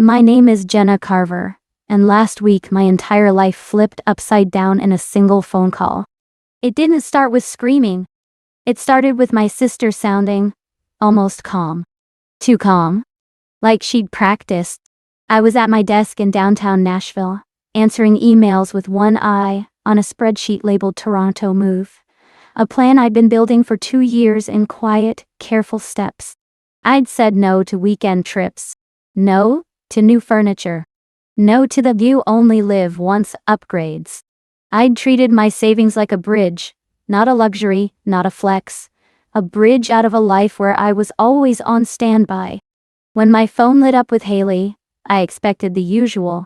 My name is Jenna Carver, and last week my entire life flipped upside down in a single phone call. It didn't start with screaming. It started with my sister sounding almost calm. Too calm. Like she'd practiced. I was at my desk in downtown Nashville, answering emails with one eye on a spreadsheet labeled Toronto Move, a plan I'd been building for 2 years in quiet, careful steps. I'd said no to weekend trips. No to new furniture. No to the view only live once upgrades. I'd treated my savings like a bridge, not a luxury, not a flex. A bridge out of a life where I was always on standby. When my phone lit up with Haley, I expected the usual.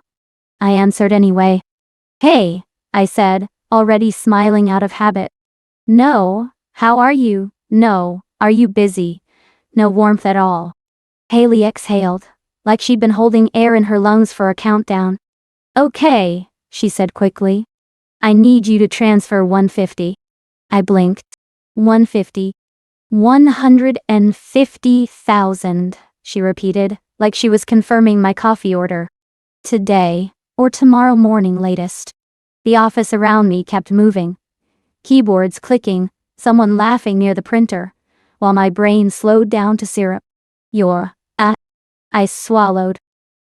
I answered anyway. "Hey," I said, already smiling out of habit. "No, how are you? No, are you busy?" No warmth at all. Haley exhaled, like she'd been holding air in her lungs for a countdown. "Okay," she said quickly. "I need you to transfer $150. I blinked. $150. $150,000, she repeated, like she was confirming my coffee order. "Today, or tomorrow morning latest." The office around me kept moving. Keyboards clicking, someone laughing near the printer, while my brain slowed down to syrup. I swallowed.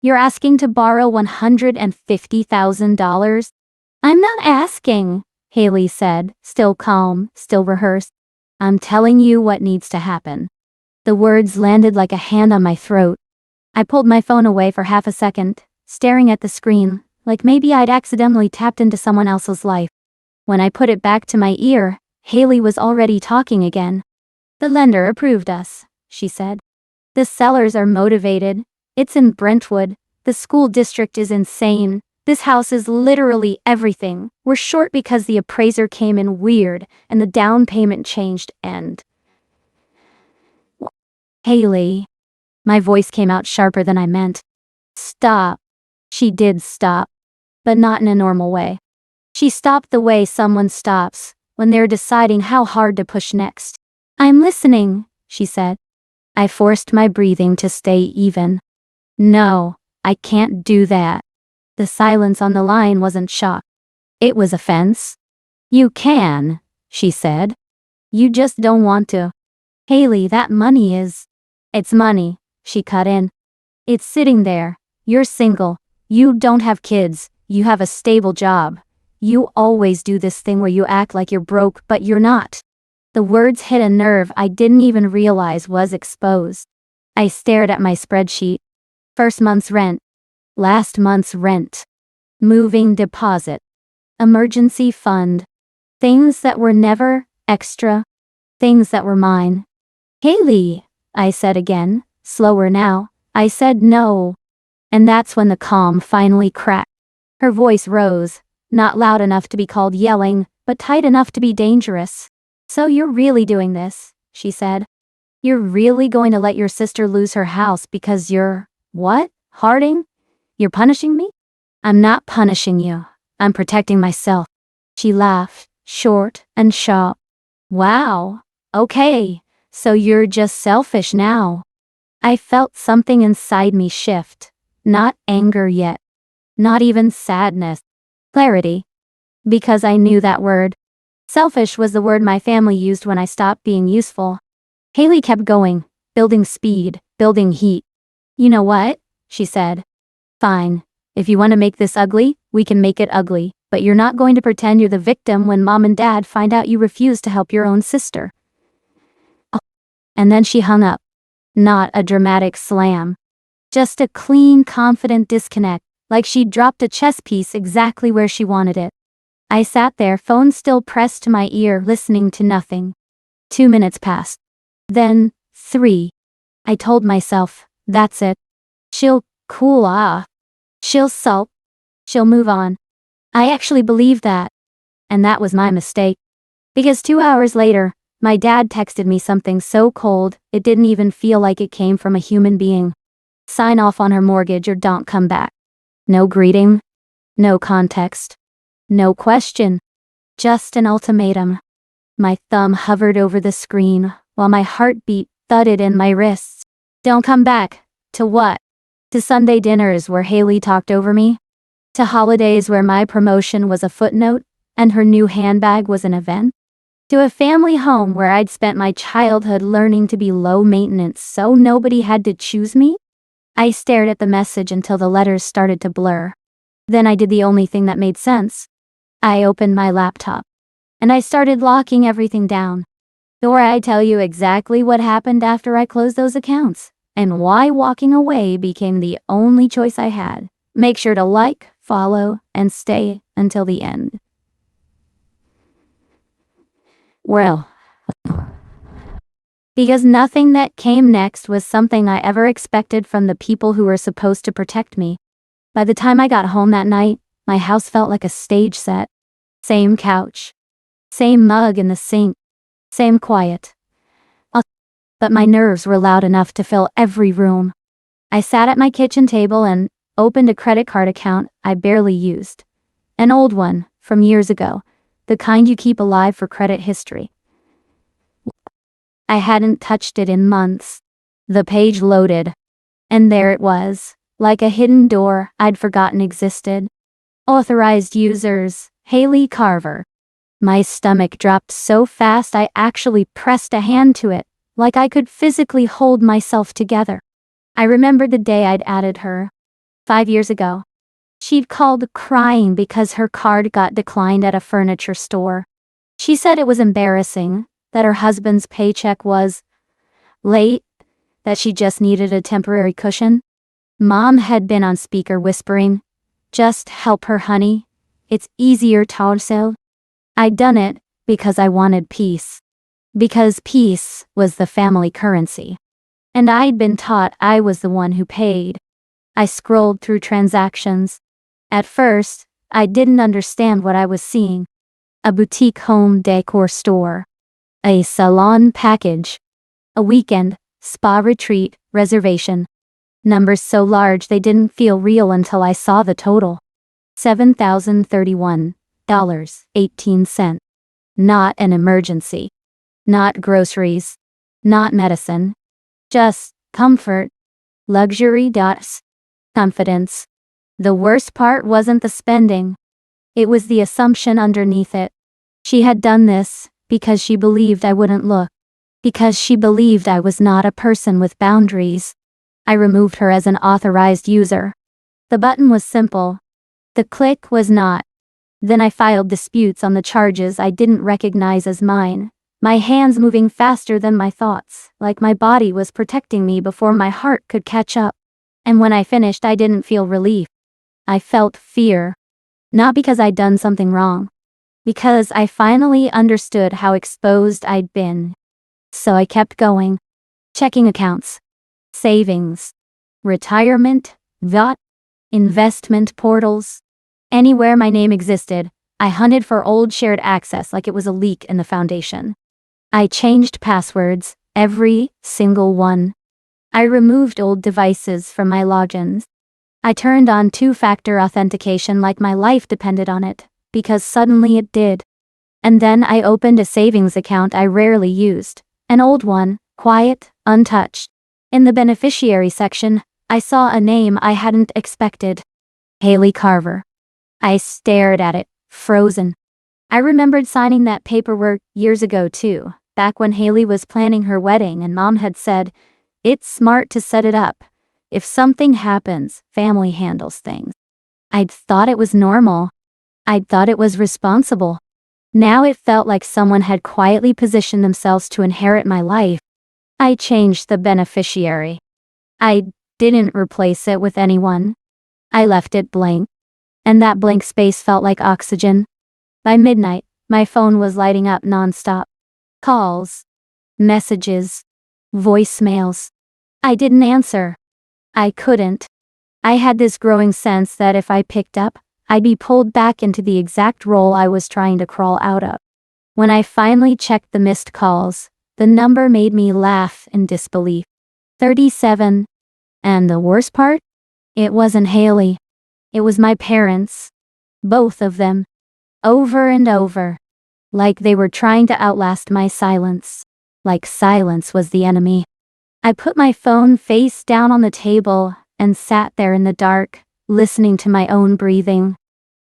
"You're asking to borrow $150,000? "I'm not asking," Haley said, still calm, still rehearsed. "I'm telling you what needs to happen." The words landed like a hand on my throat. I pulled my phone away for half a second, staring at the screen, like maybe I'd accidentally tapped into someone else's life. When I put it back to my ear, Haley was already talking again. "The lender approved us," she said. "The sellers are motivated. It's in Brentwood. The school district is insane. This house is literally everything. We're short because the appraiser came in weird and the down payment changed and..." "Haley." My voice came out sharper than I meant. "Stop." She did stop, but not in a normal way. She stopped the way someone stops when they're deciding how hard to push next. "I'm listening," she said. I forced my breathing to stay even. "No, I can't do that." The silence on the line wasn't shock. It was offense. "You can," she said. "You just don't want to." "Haley, that money is..." "It's money," she cut in. "It's sitting there. You're single. You don't have kids. You have a stable job. You always do this thing where you act like you're broke but you're not." The words hit a nerve I didn't even realize was exposed. I stared at my spreadsheet. First month's rent. Last month's rent. Moving deposit. Emergency fund. Things that were never extra. Things that were mine. "Haley," I said again, slower now. I said no. And that's when the calm finally cracked. Her voice rose, not loud enough to be called yelling, but tight enough to be dangerous. "So you're really doing this," she said. "You're really going to let your sister lose her house because you're..." "What, Harding? You're punishing me?" "I'm not punishing you. I'm protecting myself." She laughed, short and sharp. "Wow. Okay. So you're just selfish now." I felt something inside me shift. Not anger yet. Not even sadness. Clarity. Because I knew that word. Selfish was the word my family used when I stopped being useful. Haley kept going, building speed, building heat. "You know what?" she said. "Fine. If you want to make this ugly, we can make it ugly, but you're not going to pretend you're the victim when mom and dad find out you refuse to help your own sister." Oh. And then she hung up. Not a dramatic slam. Just a clean, confident disconnect, like she'd dropped a chess piece exactly where she wanted it. I sat there, phone still pressed to my ear, listening to nothing. 2 minutes passed. Then, 3. I told myself, that's it. She'll cool off. She'll sulk. She'll move on. I actually believed that. And that was my mistake. Because 2 hours later, my dad texted me something so cold, it didn't even feel like it came from a human being. "Sign off on her mortgage or don't come back." No greeting. No context. No question. Just an ultimatum. My thumb hovered over the screen, while my heartbeat thudded in my wrists. "Don't come back." To what? To Sunday dinners where Haley talked over me. To holidays where my promotion was a footnote and her new handbag was an event. To a family home where I'd spent my childhood learning to be low maintenance so nobody had to choose me. I stared at the message until the letters started to blur. Then I did the only thing that made sense. I opened my laptop. And I started locking everything down. Or I tell you exactly what happened after I closed those accounts, and why walking away became the only choice I had. Make sure to like, follow, and stay until the end. Well, because nothing that came next was something I ever expected from the people who were supposed to protect me. By the time I got home that night, my house felt like a stage set. Same couch. Same mug in the sink. Same quiet. But my nerves were loud enough to fill every room. I sat at my kitchen table and opened a credit card account I barely used. An old one, from years ago. The kind you keep alive for credit history. I hadn't touched it in months. The page loaded. And there it was, like a hidden door I'd forgotten existed. Authorized users, Haley Carver. My stomach dropped so fast I actually pressed a hand to it, like I could physically hold myself together. I remembered the day I'd added her. 5 years ago. She'd called crying because her card got declined at a furniture store. She said it was embarrassing, that her husband's paycheck was late, that she just needed a temporary cushion. Mom had been on speaker whispering, "Just help her, honey. It's easier to sell." I'd done it because I wanted peace. Because peace was the family currency. And I'd been taught I was the one who paid. I scrolled through transactions. At first, I didn't understand what I was seeing. A boutique home decor store. A salon package. A weekend, spa retreat, reservation. Numbers so large they didn't feel real until I saw the total. $7,031.18. Not an emergency. Not groceries. Not medicine. Just comfort. Luxury. Confidence. The worst part wasn't the spending. It was the assumption underneath it. She had done this because she believed I wouldn't look. Because she believed I was not a person with boundaries. I removed her as an authorized user. The button was simple. The click was not. Then I filed disputes on the charges I didn't recognize as mine. My hands moving faster than my thoughts, like my body was protecting me before my heart could catch up. And when I finished, I didn't feel relief. I felt fear. Not because I'd done something wrong. Because I finally understood how exposed I'd been. So I kept going. Checking accounts. Savings. Retirement. VAT. Investment portals. Anywhere my name existed, I hunted for old shared access like it was a leak in the foundation. I changed passwords, every single one. I removed old devices from my logins. I turned on two-factor authentication like my life depended on it, because suddenly it did. And then I opened a savings account I rarely used, an old one, quiet, untouched. In the beneficiary section, I saw a name I hadn't expected. Haley Carver. I stared at it, frozen. I remembered signing that paperwork years ago too, back when Haley was planning her wedding and Mom had said, "It's smart to set it up. If something happens, family handles things." I'd thought it was normal. I'd thought it was responsible. Now it felt like someone had quietly positioned themselves to inherit my life. I changed the beneficiary. I didn't replace it with anyone. I left it blank. And that blank space felt like oxygen. By midnight, my phone was lighting up nonstop. Calls. Messages. Voicemails. I didn't answer. I couldn't. I had this growing sense that if I picked up, I'd be pulled back into the exact role I was trying to crawl out of. When I finally checked the missed calls, the number made me laugh in disbelief. 37. And the worst part? It wasn't Haley. It was my parents. Both of them. Over and over. Like they were trying to outlast my silence. Like silence was the enemy. I put my phone face down on the table and sat there in the dark, listening to my own breathing.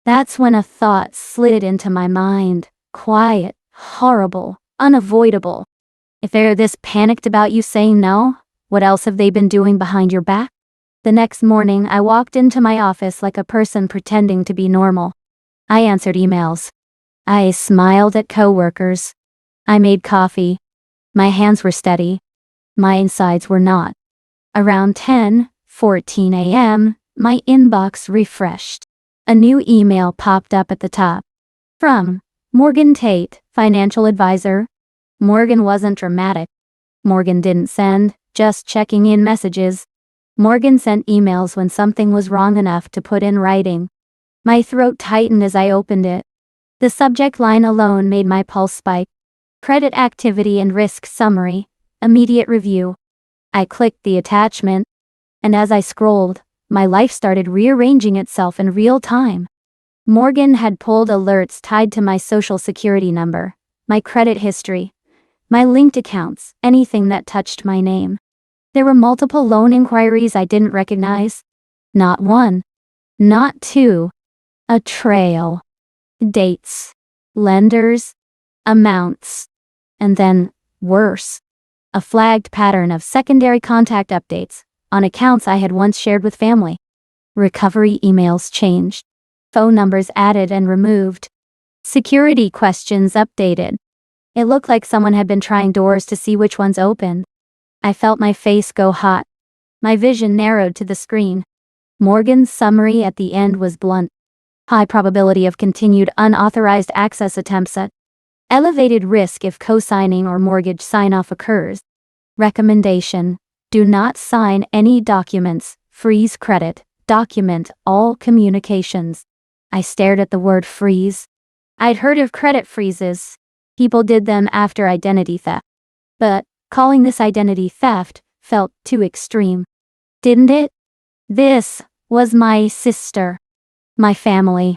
That's when a thought slid into my mind. Quiet, horrible, unavoidable. If they're this panicked about you saying no, what else have they been doing behind your back? The next morning, I walked into my office like a person pretending to be normal. I answered emails. I smiled at coworkers. I made coffee. My hands were steady. My insides were not. Around 10:14 a.m., my inbox refreshed. A new email popped up at the top. From Morgan Tate, financial advisor. Morgan wasn't dramatic. Morgan didn't send just checking in messages. Morgan sent emails when something was wrong enough to put in writing. My throat tightened as I opened it. The subject line alone made my pulse spike. Credit activity and risk summary. Immediate review. I clicked the attachment, and as I scrolled, my life started rearranging itself in real time. Morgan had pulled alerts tied to my social security number, my credit history, my linked accounts, anything that touched my name. There were multiple loan inquiries I didn't recognize. Not one. Not two. A trail. Dates. Lenders. Amounts. And then, worse. A flagged pattern of secondary contact updates on accounts I had once shared with family. Recovery emails changed. Phone numbers added and removed. Security questions updated. It looked like someone had been trying doors to see which ones opened. I felt my face go hot. My vision narrowed to the screen. Morgan's summary at the end was blunt. High probability of continued unauthorized access attempts at elevated risk if co-signing or mortgage sign-off occurs. Recommendation: do not sign any documents. Freeze credit. Document all communications. I stared at the word freeze. I'd heard of credit freezes. People did them after identity theft. But calling this identity theft felt too extreme. Didn't it? This was my sister. My family.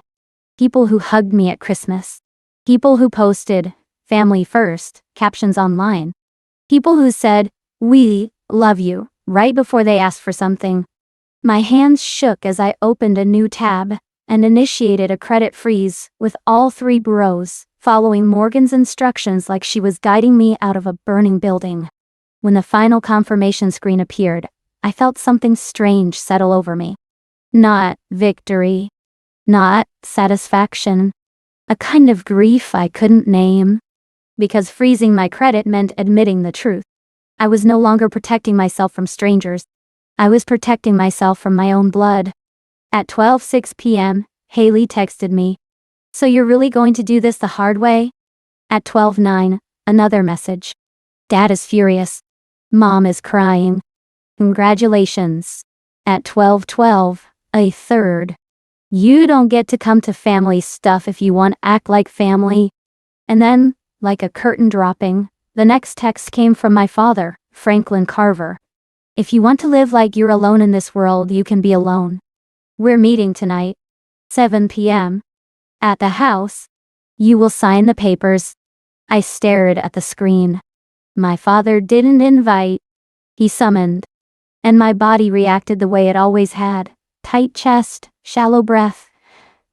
People who hugged me at Christmas. People who posted "family first" captions online. People who said, "We love you," right before they asked for something. My hands shook as I opened a new tab and initiated a credit freeze with all three bureaus, following Morgan's instructions like she was guiding me out of a burning building. When the final confirmation screen appeared, I felt something strange settle over me. Not victory. Not satisfaction. A kind of grief I couldn't name. Because freezing my credit meant admitting the truth. I was no longer protecting myself from strangers. I was protecting myself from my own blood. At 12:06 p.m., Haley texted me. "So you're really going to do this the hard way?" At 12:09, another message. "Dad is furious. Mom is crying. Congratulations." At 12:12, a third. "You don't get to come to family stuff if you want to act like family." And then, like a curtain dropping, the next text came from my father, Franklin Carver. "If you want to live like you're alone in this world, you can be alone. We're meeting tonight. 7 p.m. At the house. You will sign the papers." I stared at the screen. My father didn't invite. He summoned. And my body reacted the way it always had. Tight chest, shallow breath.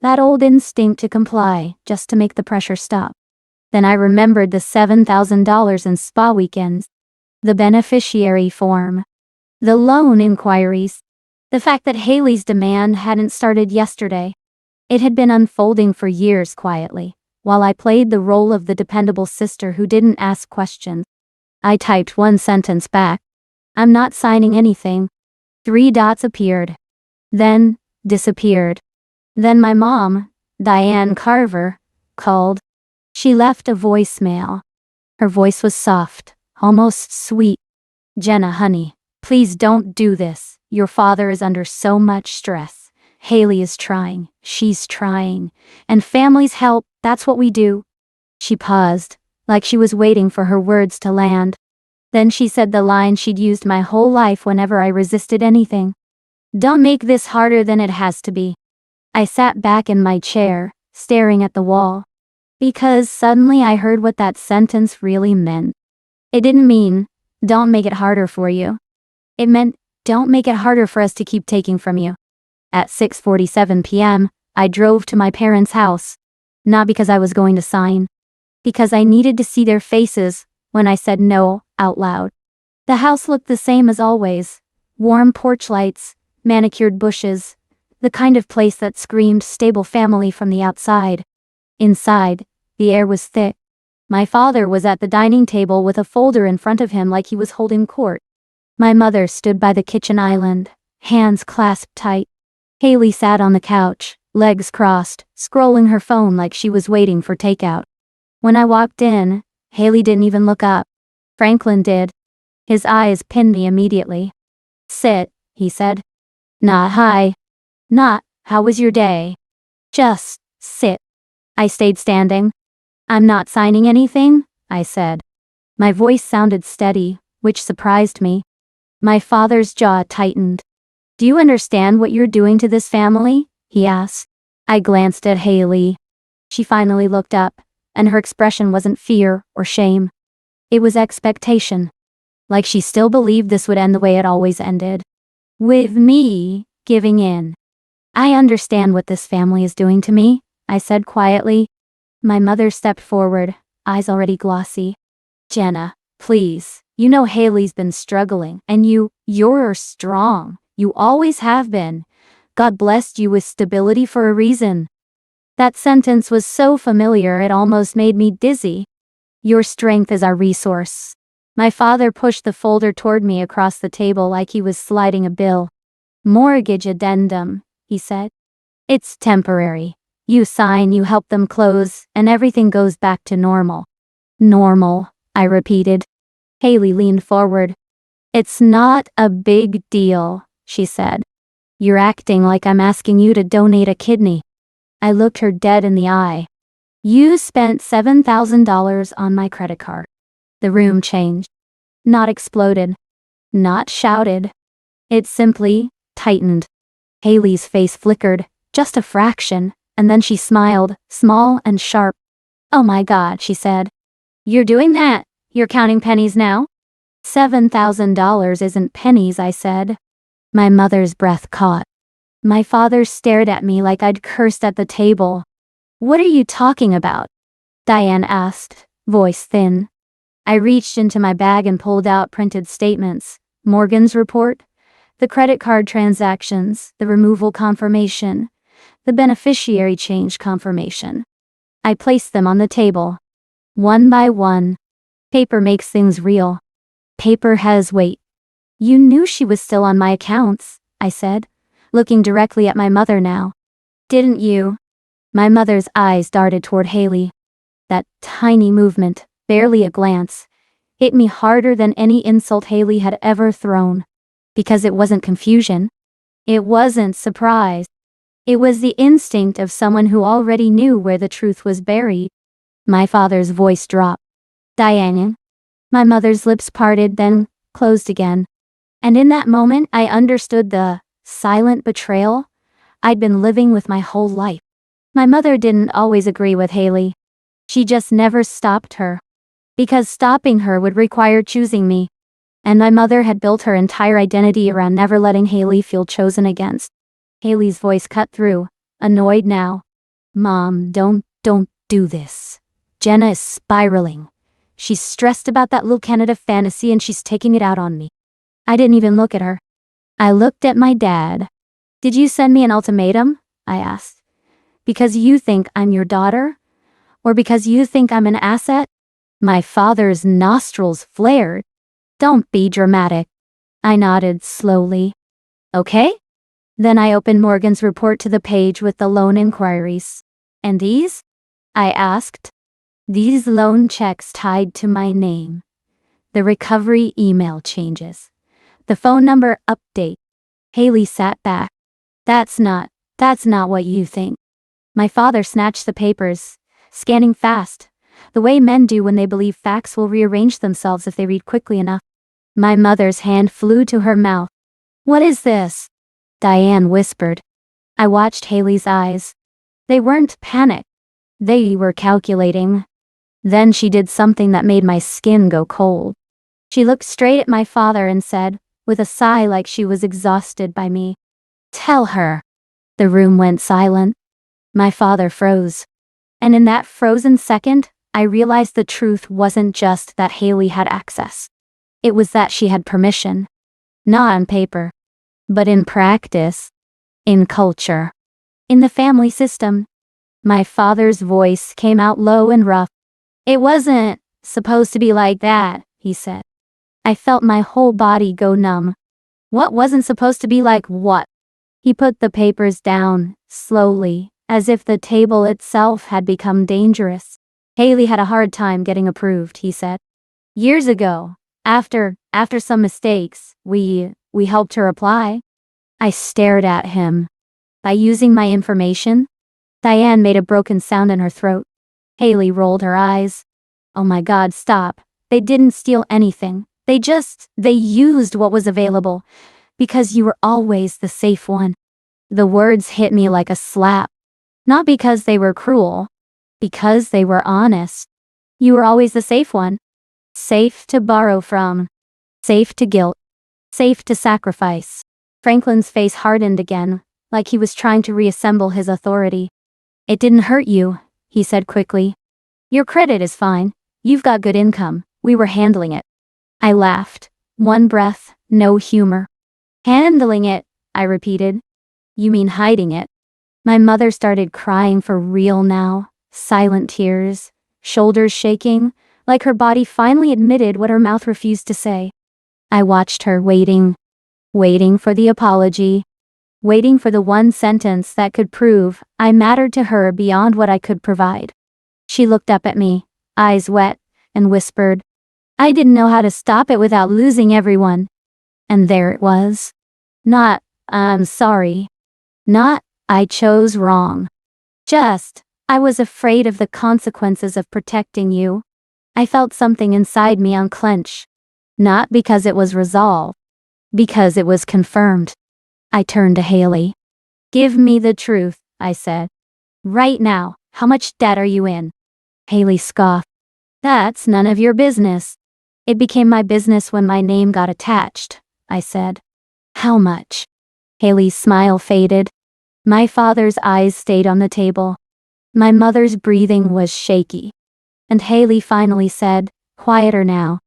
That old instinct to comply, just to make the pressure stop. Then I remembered the $7,000 in spa weekends. The beneficiary form. The loan inquiries. The fact that Haley's demand hadn't started yesterday. It had been unfolding for years quietly, while I played the role of the dependable sister who didn't ask questions. I typed one sentence back. "I'm not signing anything." 3 dots appeared. Then, disappeared. Then my mom, Diane Carver, called. She left a voicemail. Her voice was soft, almost sweet. "Jenna, honey, please don't do this. Your father is under so much stress. Haley is trying. She's trying. And families help. That's what we do." She paused, like she was waiting for her words to land. Then she said the line she'd used my whole life whenever I resisted anything. "Don't make this harder than it has to be." I sat back in my chair, staring at the wall. Because suddenly I heard what that sentence really meant. It didn't mean, "Don't make it harder for you." It meant, Don't make it harder for us to keep taking from you. At 6:47 p.m., I drove to my parents' house. Not because I was going to sign. Because I needed to see their faces when I said no out loud. The house looked the same as always. Warm porch lights, manicured bushes, the kind of place that screamed stable family from the outside. Inside, the air was thick. My father was at the dining table with a folder in front of him like he was holding court. My mother stood by the kitchen island, hands clasped tight. Haley sat on the couch, legs crossed, scrolling her phone like she was waiting for takeout. When I walked in, Haley didn't even look up. Franklin did. His eyes pinned me immediately. Sit, he said. Not hi. Not, how was your day? Just, sit. I stayed standing. I'm not signing anything, I said. My voice sounded steady, which surprised me. My father's jaw tightened. Do you understand what you're doing to this family? He asked. I glanced at Haley. She finally looked up, and her expression wasn't fear or shame. It was expectation. Like she still believed this would end the way it always ended. With me giving in. I understand what this family is doing to me, I said quietly. My mother stepped forward, eyes already glossy. Jenna, please. You know Haley's been struggling, and you're strong. You always have been. God blessed you with stability for a reason. That sentence was so familiar it almost made me dizzy. Your strength is our resource. My father pushed the folder toward me across the table like he was sliding a bill. Mortgage addendum, he said. It's temporary. You sign, you help them close, and everything goes back to normal. Normal, I repeated. Haley leaned forward. It's not a big deal, she said. You're acting like I'm asking you to donate a kidney. I looked her dead in the eye. You spent $7,000 on my credit card. The room changed. Not exploded. Not shouted. It simply tightened. Haley's face flickered, just a fraction, and then she smiled, small and sharp. Oh my God, she said. You're doing that? You're counting pennies now? $7,000 isn't pennies, I said. My mother's breath caught. My father stared at me like I'd cursed at the table. What are you talking about? Diane asked, voice thin. I reached into my bag and pulled out printed statements, Morgan's report, the credit card transactions, the removal confirmation, the beneficiary change confirmation. I placed them on the table. One by one. Paper makes things real. Paper has weight. You knew she was still on my accounts, I said, looking directly at my mother now. Didn't you? My mother's eyes darted toward Haley. That tiny movement, barely a glance, hit me harder than any insult Haley had ever thrown. Because it wasn't confusion. It wasn't surprise. It was the instinct of someone who already knew where the truth was buried. My father's voice dropped. Diane. My mother's lips parted, then closed again. And in that moment, I understood the silent betrayal I'd been living with my whole life. My mother didn't always agree with Haley. She just never stopped her. Because stopping her would require choosing me. And my mother had built her entire identity around never letting Haley feel chosen against. Haley's voice cut through, annoyed now. Mom, don't do this. Jenna is spiraling. She's stressed about that little Canada fantasy and she's taking it out on me. I didn't even look at her. I looked at my dad. Did you send me an ultimatum? I asked. Because you think I'm your daughter? Or because you think I'm an asset? My father's nostrils flared. Don't be dramatic. I nodded slowly. Okay? Then I opened Morgan's report to the page with the loan inquiries. And these? I asked. These loan checks tied to my name. The recovery email changes. The phone number update. Haley sat back. That's not what you think. My father snatched the papers, scanning fast, the way men do when they believe facts will rearrange themselves if they read quickly enough. My mother's hand flew to her mouth. What is this? Diane whispered. I watched Haley's eyes. They weren't panic. They were calculating. Then she did something that made my skin go cold. She looked straight at my father and said, with a sigh like she was exhausted by me. Tell her. The room went silent. My father froze. And in that frozen second, I realized the truth wasn't just that Haley had access. It was that she had permission. Not on paper, but in practice, in culture, in the family system. My father's voice came out low and rough. It wasn't supposed to be like that, he said. I felt my whole body go numb. What wasn't supposed to be like what? He put the papers down, slowly, as if the table itself had become dangerous. Haley had a hard time getting approved, he said. Years ago, after some mistakes, we helped her apply. I stared at him. By using my information? Diane made a broken sound in her throat. Haley rolled her eyes. Oh my God, stop. They didn't steal anything. They used what was available. Because you were always the safe one. The words hit me like a slap. Not because they were cruel. Because they were honest. You were always the safe one. Safe to borrow from. Safe to guilt. Safe to sacrifice. Franklin's face hardened again, like he was trying to reassemble his authority. It didn't hurt you, he said quickly. Your credit is fine. You've got good income. We were handling it. I laughed. One breath, no humor. Handling it, I repeated. You mean hiding it? My mother started crying for real now. Silent tears, shoulders shaking, like her body finally admitted what her mouth refused to say. I watched her waiting for the apology, waiting for the one sentence that could prove I mattered to her beyond what I could provide. She looked up at me, eyes wet, and whispered, I didn't know how to stop it without losing everyone. And there it was. Not, I'm sorry. Not, I chose wrong. Just, I was afraid of the consequences of protecting you. I felt something inside me unclench. Not because it was resolved. Because it was confirmed. I turned to Haley. Give me the truth, I said. Right now, how much debt are you in? Haley scoffed. That's none of your business. It became my business when my name got attached, I said. How much? Haley's smile faded. My father's eyes stayed on the table. My mother's breathing was shaky. And Haley finally said, quieter now.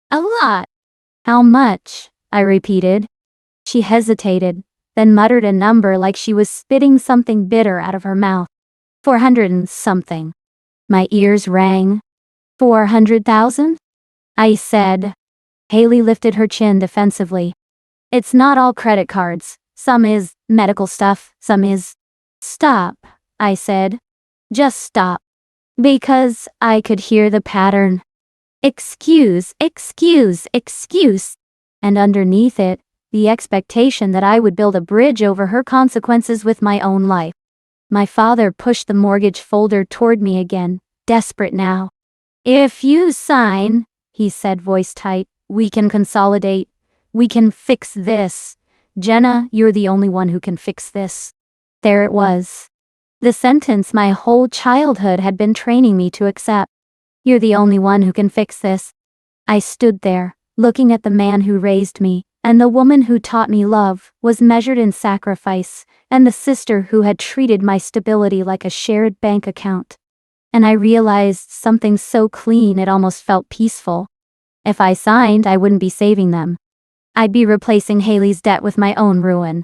A lot. How much? I repeated. She hesitated, then muttered a number like she was spitting something bitter out of her mouth. 400 and something. My ears rang. 400,000? I said. Haley lifted her chin defensively. It's not all credit cards. Some is medical stuff, some is... Stop, I said. Just stop. Because I could hear the pattern. Excuse. And underneath it, the expectation that I would build a bridge over her consequences with my own life. My father pushed the mortgage folder toward me again, desperate now. If you sign, he said, voice tight, we can consolidate. We can fix this. Jenna, you're the only one who can fix this. There it was. The sentence my whole childhood had been training me to accept. You're the only one who can fix this. I stood there, looking at the man who raised me, and the woman who taught me love was measured in sacrifice, and the sister who had treated my stability like a shared bank account. And I realized something so clean it almost felt peaceful. If I signed, I wouldn't be saving them. I'd be replacing Haley's debt with my own ruin.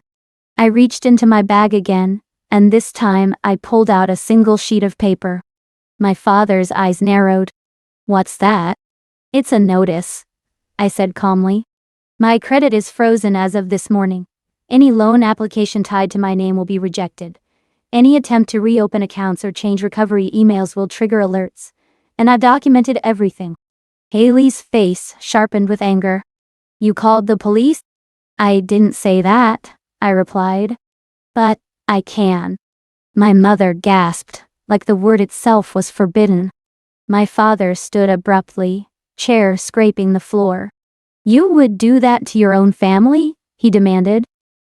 I reached into my bag again, and this time I pulled out a single sheet of paper. My father's eyes narrowed. What's that? It's a notice, I said calmly. My credit is frozen as of this morning. Any loan application tied to my name will be rejected. Any attempt to reopen accounts or change recovery emails will trigger alerts. And I've documented everything. Haley's face sharpened with anger. You called the police? I didn't say that, I replied. But I can. My mother gasped, like the word itself was forbidden. My father stood abruptly, chair scraping the floor. You would do that to your own family? He demanded.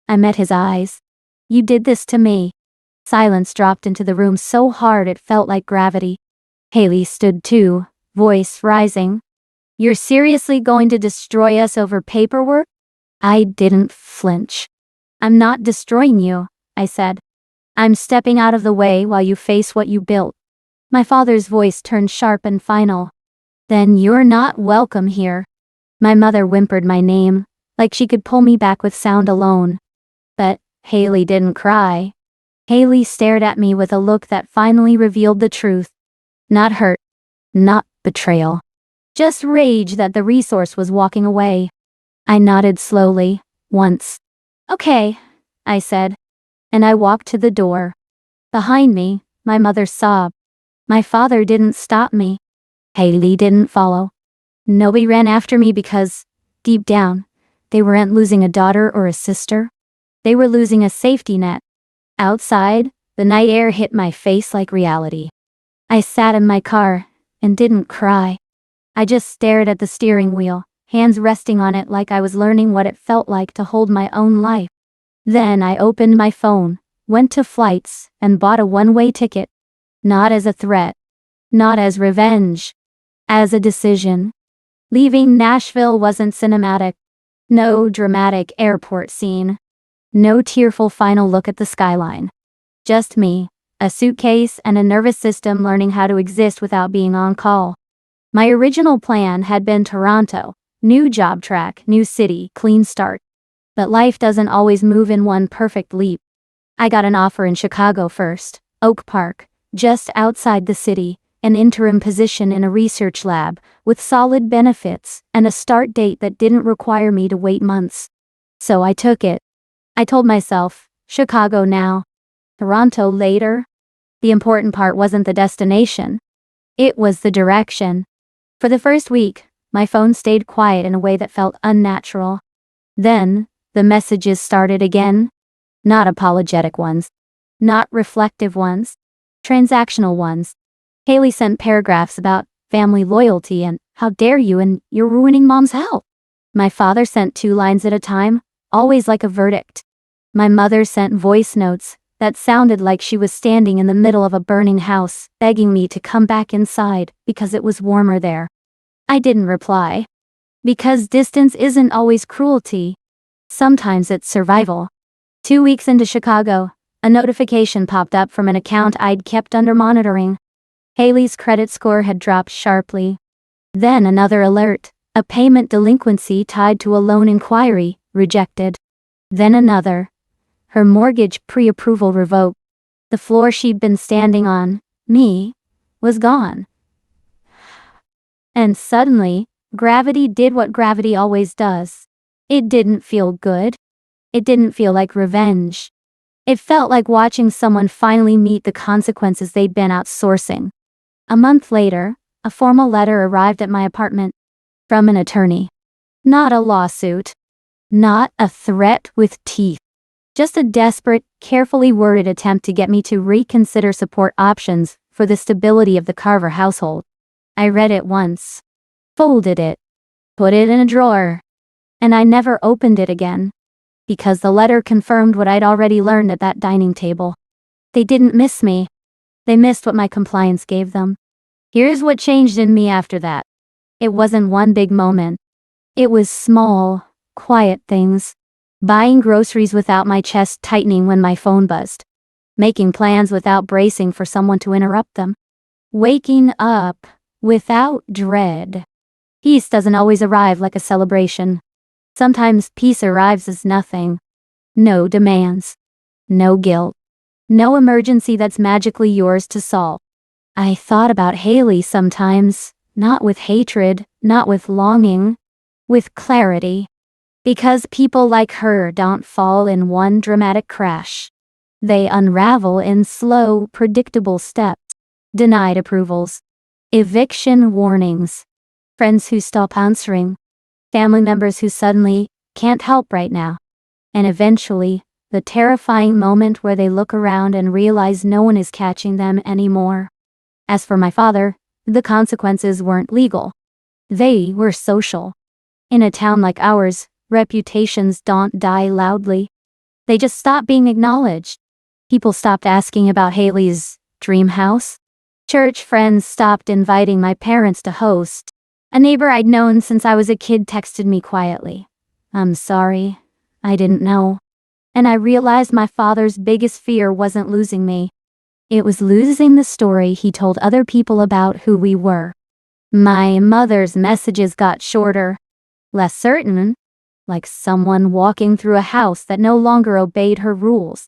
I met his eyes. You did this to me. Silence dropped into the room so hard it felt like gravity. Haley stood too, voice rising. You're seriously going to destroy us over paperwork? I didn't flinch. I'm not destroying you, I said. I'm stepping out of the way while you face what you built. My father's voice turned sharp and final. Then you're not welcome here. My mother whimpered my name, like she could pull me back with sound alone. But Haley didn't cry. Haley stared at me with a look that finally revealed the truth. Not hurt. Not betrayal. Just rage that the resource was walking away. I nodded slowly, once. Okay, I said, and I walked to the door. Behind me, my mother sobbed. My father didn't stop me. Haley didn't follow. Nobody ran after me because, deep down, they weren't losing a daughter or a sister. They were losing a safety net. Outside, the night air hit my face like reality. I sat in my car and didn't cry. I just stared at the steering wheel, hands resting on it like I was learning what it felt like to hold my own life. Then I opened my phone, went to flights, and bought a one-way ticket. Not as a threat. Not as revenge. As a decision. Leaving Nashville wasn't cinematic. No dramatic airport scene. No tearful final look at the skyline. Just me, a suitcase, and a nervous system learning how to exist without being on call. My original plan had been Toronto. New job track, new city, clean start. But life doesn't always move in one perfect leap. I got an offer in Chicago first, Oak Park, just outside the city, an interim position in a research lab, with solid benefits, and a start date that didn't require me to wait months. So I took it. I told myself, Chicago now, Toronto later. The important part wasn't the destination. It was the direction. For the first week, my phone stayed quiet in a way that felt unnatural. Then, the messages started again. Not apologetic ones. Not reflective ones. Transactional ones. Haley sent paragraphs about family loyalty and how dare you and you're ruining mom's health. My father sent 2 lines at a time, always like a verdict. My mother sent voice notes that sounded like she was standing in the middle of a burning house, begging me to come back inside because it was warmer there. I didn't reply. Because distance isn't always cruelty. Sometimes it's survival. 2 weeks into Chicago, a notification popped up from an account I'd kept under monitoring. Haley's credit score had dropped sharply. Then another alert, a payment delinquency tied to a loan inquiry, rejected. Then another. Her mortgage pre-approval revoked. The floor she'd been standing on, me, was gone. And suddenly, gravity did what gravity always does. It didn't feel good. It didn't feel like revenge. It felt like watching someone finally meet the consequences they'd been outsourcing. A month later, a formal letter arrived at my apartment. From an attorney. Not a lawsuit. Not a threat with teeth. Just a desperate, carefully worded attempt to get me to reconsider support options for the stability of the Carver household. I read it once. Folded it. Put it in a drawer. And I never opened it again. Because the letter confirmed what I'd already learned at that dining table. They didn't miss me. They missed what my compliance gave them. Here's what changed in me after that. It wasn't one big moment. It was small, quiet things. Buying groceries without my chest tightening when my phone buzzed. Making plans without bracing for someone to interrupt them. Waking up without dread. Peace doesn't always arrive like a celebration. Sometimes peace arrives as nothing. No demands. No guilt. No emergency that's magically yours to solve. I thought about Haley sometimes, not with hatred, not with longing, with clarity. Because people like her don't fall in one dramatic crash. They unravel in slow, predictable steps. Denied approvals. Eviction warnings. Friends who stop answering. Family members who suddenly can't help right now. And eventually, the terrifying moment where they look around and realize no one is catching them anymore. As for my father, the consequences weren't legal. They were social. In a town like ours, reputations don't die loudly. They just stop being acknowledged. People stopped asking about Haley's dream house. Church friends stopped inviting my parents to host. A neighbor I'd known since I was a kid texted me quietly. I'm sorry. I didn't know. And I realized my father's biggest fear wasn't losing me. It was losing the story he told other people about who we were. My mother's messages got shorter, less certain, like someone walking through a house that no longer obeyed her rules.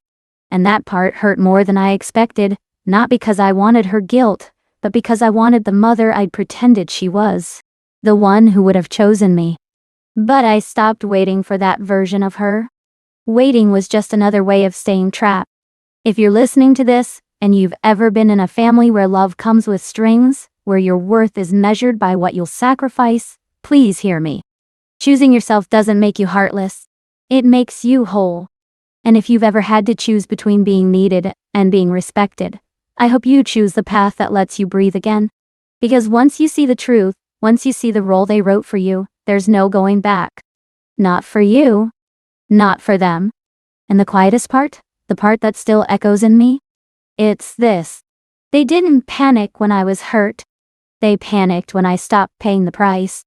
And that part hurt more than I expected, not because I wanted her guilt, but because I wanted the mother I'd pretended she was. The one who would have chosen me. But I stopped waiting for that version of her. Waiting was just another way of staying trapped. If you're listening to this, and you've ever been in a family where love comes with strings, where your worth is measured by what you'll sacrifice, please hear me. Choosing yourself doesn't make you heartless. It makes you whole. And if you've ever had to choose between being needed and being respected, I hope you choose the path that lets you breathe again. Because once you see the truth, once you see the role they wrote for you, there's no going back. Not for you. Not for them. And the quietest part? The part that still echoes in me? It's this. They didn't panic when I was hurt. They panicked when I stopped paying the price.